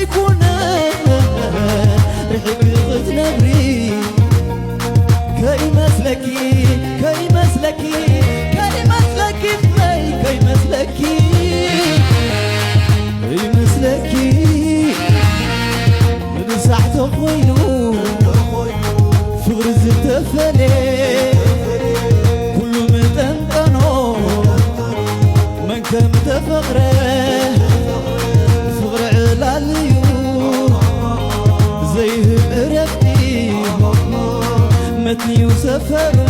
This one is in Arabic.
يكون رحك غتنبري كي مسلكي كي مسلكي كي مسلكي كي مسلكي كي مسلكي مساحته خوينو فغر زتفلي كل متنقنو من كم تفغره فغر علاليو زيه ربي متني وسفر